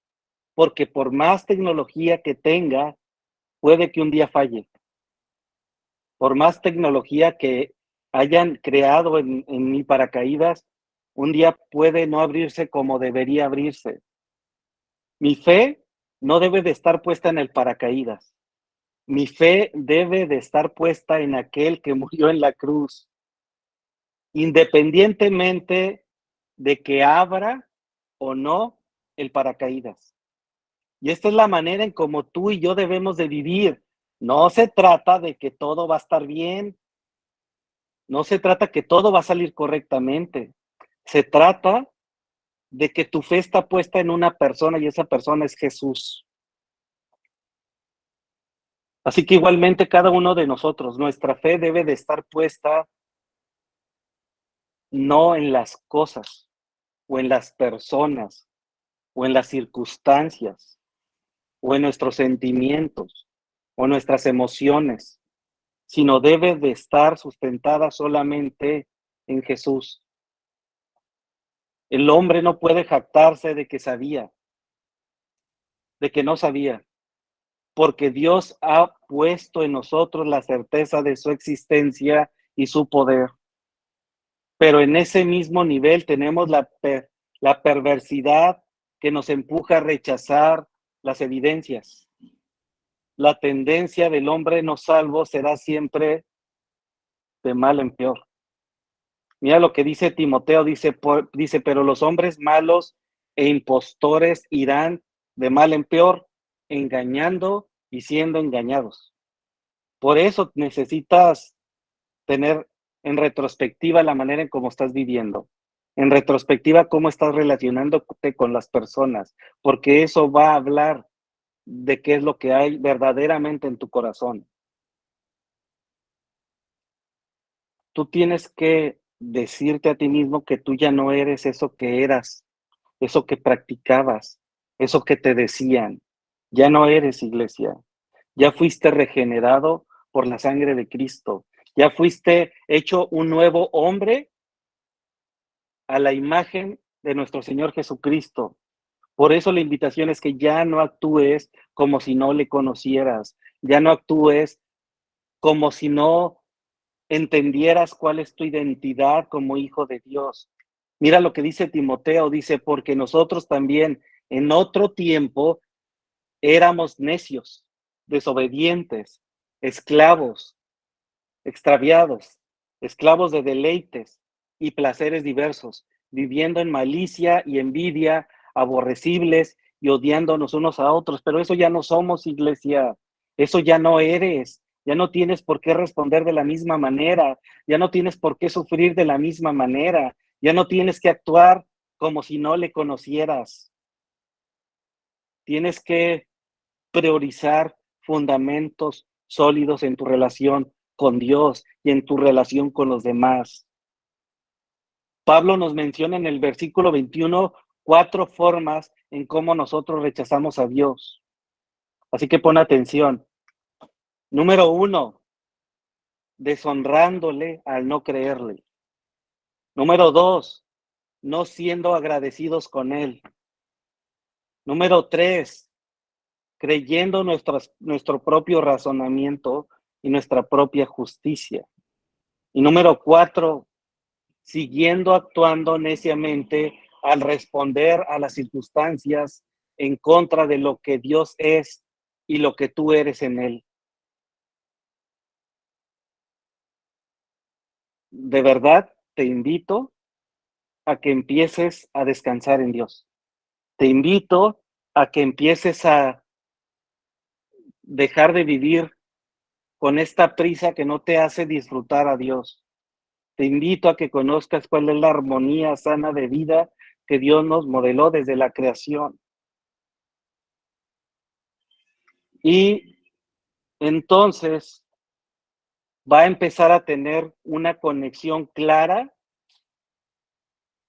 porque por más tecnología que tenga, puede que un día falle. Por más tecnología que hayan creado en mi paracaídas, un día puede no abrirse como debería abrirse. Mi fe no debe de estar puesta en el paracaídas. Mi fe debe de estar puesta en aquel que murió en la cruz, independientemente de que abra o no el paracaídas. Y esta es la manera en cómo tú y yo debemos de vivir. No se trata de que todo va a estar bien, no se trata que todo va a salir correctamente. Se trata de que tu fe está puesta en una persona y esa persona es Jesús. Así que igualmente cada uno de nosotros, nuestra fe debe de estar puesta no en las cosas o en las personas o en las circunstancias o en nuestros sentimientos o nuestras emociones, sino debe de estar sustentada solamente en Jesús. El hombre no puede jactarse de que sabía, de que no sabía, porque Dios ha puesto en nosotros la certeza de su existencia y su poder. Pero en ese mismo nivel tenemos la perversidad que nos empuja a rechazar las evidencias. La tendencia del hombre no salvo será siempre de mal en peor. Mira lo que dice Timoteo, dice, pero los hombres malos e impostores irán de mal en peor, engañando y siendo engañados. Por eso necesitas tener en retrospectiva la manera en cómo estás viviendo, en retrospectiva cómo estás relacionándote con las personas, porque eso va a hablar de qué es lo que hay verdaderamente en tu corazón. Tú tienes que decirte a ti mismo que tú ya no eres eso que eras, eso que practicabas, eso que te decían. Ya no eres iglesia. Ya fuiste regenerado por la sangre de Cristo. Ya fuiste hecho un nuevo hombre a la imagen de nuestro Señor Jesucristo. Por eso la invitación es que ya no actúes como si no le conocieras. Ya no actúes como si no entendieras cuál es tu identidad como hijo de Dios. Mira lo que dice Timoteo, dice, porque nosotros también en otro tiempo éramos necios, desobedientes, esclavos, extraviados, esclavos de deleites y placeres diversos, viviendo en malicia y envidia, aborrecibles y odiándonos unos a otros, pero eso ya no somos, iglesia, eso ya no eres, ya no tienes por qué responder de la misma manera, ya no tienes por qué sufrir de la misma manera, ya no tienes que actuar como si no le conocieras. Tienes que priorizar fundamentos sólidos en tu relación con Dios y en tu relación con los demás. Pablo nos menciona en el versículo 21 4 formas en cómo nosotros rechazamos a Dios. Así que pon atención. Número 1, deshonrándole al no creerle. Número 2, no siendo agradecidos con él. Número 3, creyendo nuestro propio razonamiento y nuestra propia justicia. Y número 4, siguiendo actuando neciamente al responder a las circunstancias en contra de lo que Dios es y lo que tú eres en Él. De verdad, te invito a que empieces a descansar en Dios. Te invito a que empieces a dejar de vivir con esta prisa que no te hace disfrutar a Dios. Te invito a que conozcas cuál es la armonía sana de vida que Dios nos modeló desde la creación. Y entonces va a empezar a tener una conexión clara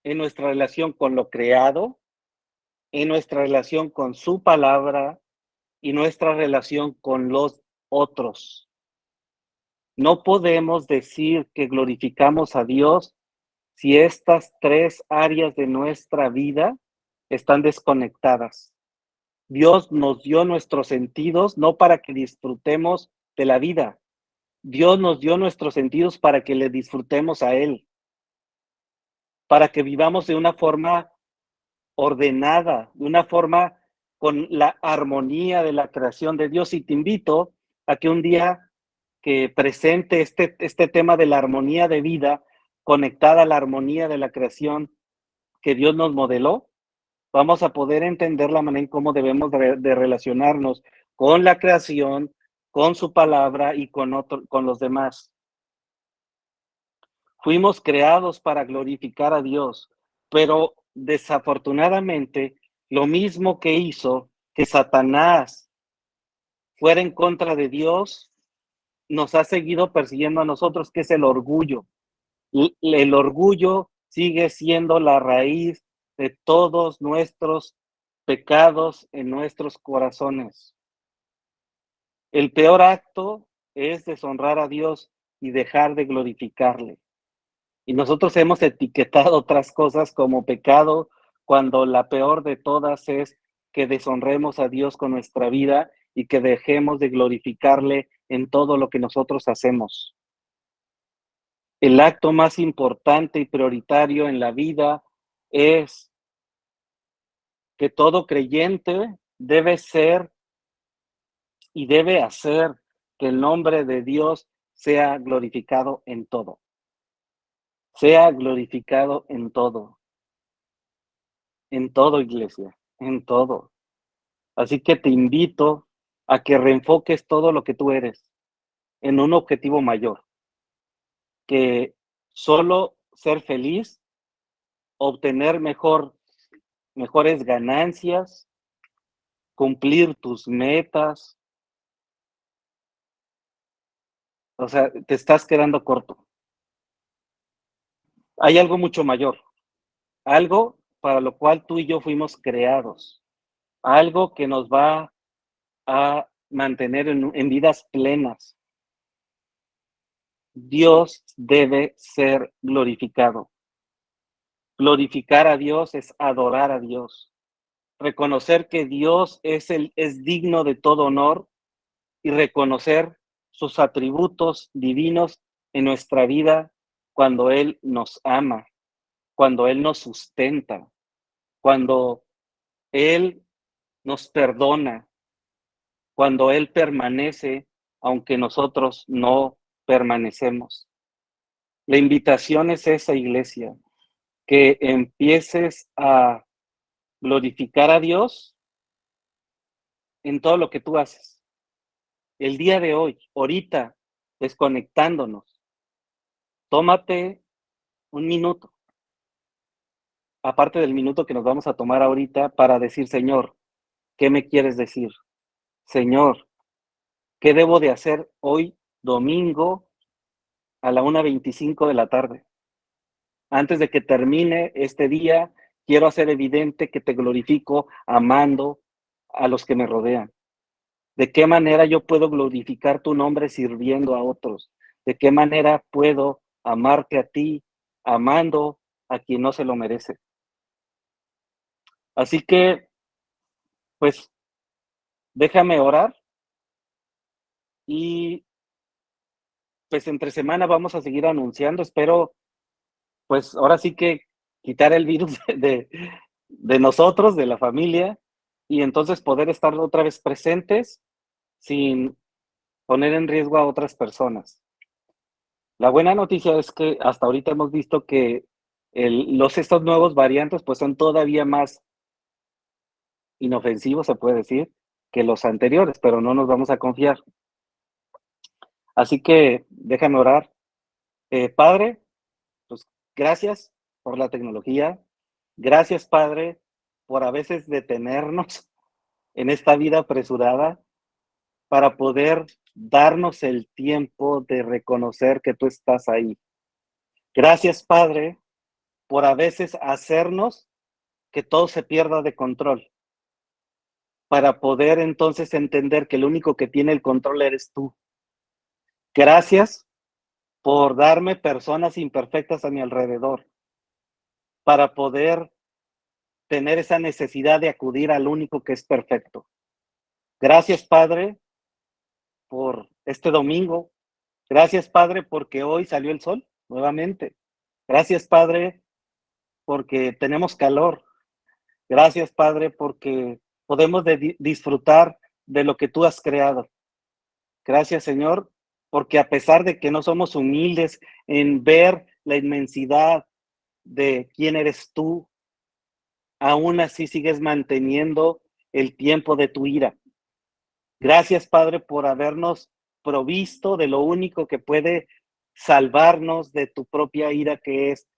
en nuestra relación con lo creado, en nuestra relación con su palabra y nuestra relación con los otros. No podemos decir que glorificamos a Dios si estas 3 áreas de nuestra vida están desconectadas. Dios nos dio nuestros sentidos no para que disfrutemos de la vida. Dios nos dio nuestros sentidos para que le disfrutemos a Él, para que vivamos de una forma ordenada, de una forma con la armonía de la creación de Dios. Y te invito a que un día que presente este tema de la armonía de vida conectada a la armonía de la creación que Dios nos modeló, vamos a poder entender la manera en cómo debemos de relacionarnos con la creación, con su palabra y con los demás. Fuimos creados para glorificar a Dios, pero desafortunadamente lo mismo que hizo que Satanás fuera en contra de Dios, nos ha seguido persiguiendo a nosotros, que es el orgullo. El orgullo sigue siendo la raíz de todos nuestros pecados en nuestros corazones. El peor acto es deshonrar a Dios y dejar de glorificarle. Y nosotros hemos etiquetado otras cosas como pecado, cuando la peor de todas es que deshonremos a Dios con nuestra vida y que dejemos de glorificarle en todo lo que nosotros hacemos. El acto más importante y prioritario en la vida es que todo creyente debe ser y debe hacer que el nombre de Dios sea glorificado en todo. Sea glorificado en todo, iglesia, en todo. Así que te invito a que reenfoques todo lo que tú eres en un objetivo mayor, que solo ser feliz, obtener mejores ganancias, cumplir tus metas, o sea, te estás quedando corto. Hay algo mucho mayor, algo para lo cual tú y yo fuimos creados, algo que nos va a mantener en vidas plenas. Dios debe ser glorificado. Glorificar a Dios es adorar a Dios. Reconocer que Dios es digno de todo honor y reconocer sus atributos divinos en nuestra vida cuando Él nos ama, cuando Él nos sustenta, cuando Él nos perdona, cuando Él permanece, aunque nosotros no permanecemos. La invitación es esa, iglesia, que empieces a glorificar a Dios en todo lo que tú haces. El día de hoy, ahorita, desconectándonos, tómate un minuto, aparte del minuto que nos vamos a tomar ahorita, para decir: Señor, ¿qué me quieres decir? Señor, ¿qué debo de hacer hoy, domingo, a la 1:25 de la tarde? Antes de que termine este día, quiero hacer evidente que te glorifico amando a los que me rodean. ¿De qué manera yo puedo glorificar tu nombre sirviendo a otros? ¿De qué manera puedo amarte a ti, amando a quien no se lo merece? Así que, pues, déjame orar y, pues, entre semana vamos a seguir anunciando. Espero, pues, ahora sí que quitar el virus de nosotros, de la familia, y entonces poder estar otra vez presentes sin poner en riesgo a otras personas. La buena noticia es que hasta ahorita hemos visto que estos nuevos variantes pues son todavía más inofensivos, se puede decir, que los anteriores, pero no nos vamos a confiar. Así que déjame orar. Padre, pues gracias por la tecnología. Gracias, Padre, por a veces detenernos en esta vida apresurada para poder darnos el tiempo de reconocer que tú estás ahí. Gracias, Padre, por a veces hacernos que todo se pierda de control, para poder entonces entender que el único que tiene el control eres tú. Gracias por darme personas imperfectas a mi alrededor, para poder tener esa necesidad de acudir al único que es perfecto. Gracias, Padre, por este domingo. Gracias, Padre, porque hoy salió el sol nuevamente. Gracias, Padre, porque tenemos calor. Gracias, Padre, porque podemos disfrutar de lo que tú has creado. Gracias, Señor, porque a pesar de que no somos humildes en ver la inmensidad de quién eres tú, aún así sigues manteniendo el tiempo de tu ira. Gracias, Padre, por habernos provisto de lo único que puede salvarnos de tu propia ira, que es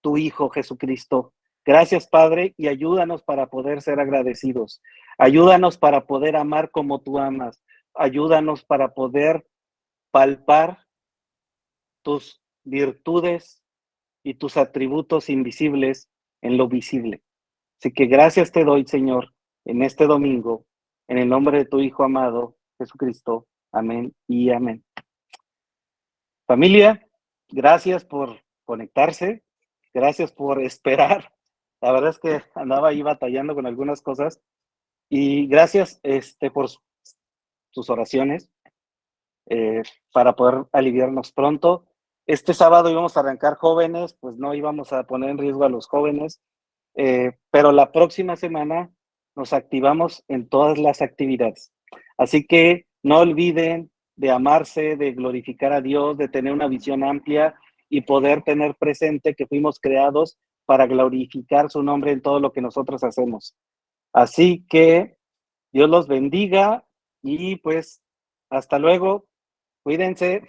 tu Hijo Jesucristo. Gracias, Padre, y ayúdanos para poder ser agradecidos. Ayúdanos para poder amar como tú amas. Ayúdanos para poder palpar tus virtudes y tus atributos invisibles en lo visible. Así que gracias te doy, Señor, en este domingo, en el nombre de tu Hijo amado, Jesucristo. Amén y amén. Familia, gracias por conectarse, gracias por esperar. La verdad es que andaba ahí batallando con algunas cosas y gracias por sus oraciones para poder aliviarnos pronto. Este sábado íbamos a arrancar jóvenes, pues no íbamos a poner en riesgo a los jóvenes, pero la próxima semana nos activamos en todas las actividades. Así que no olviden de amarse, de glorificar a Dios, de tener una visión amplia y poder tener presente que fuimos creados para glorificar su nombre en todo lo que nosotros hacemos. Así que Dios los bendiga y pues hasta luego. Cuídense.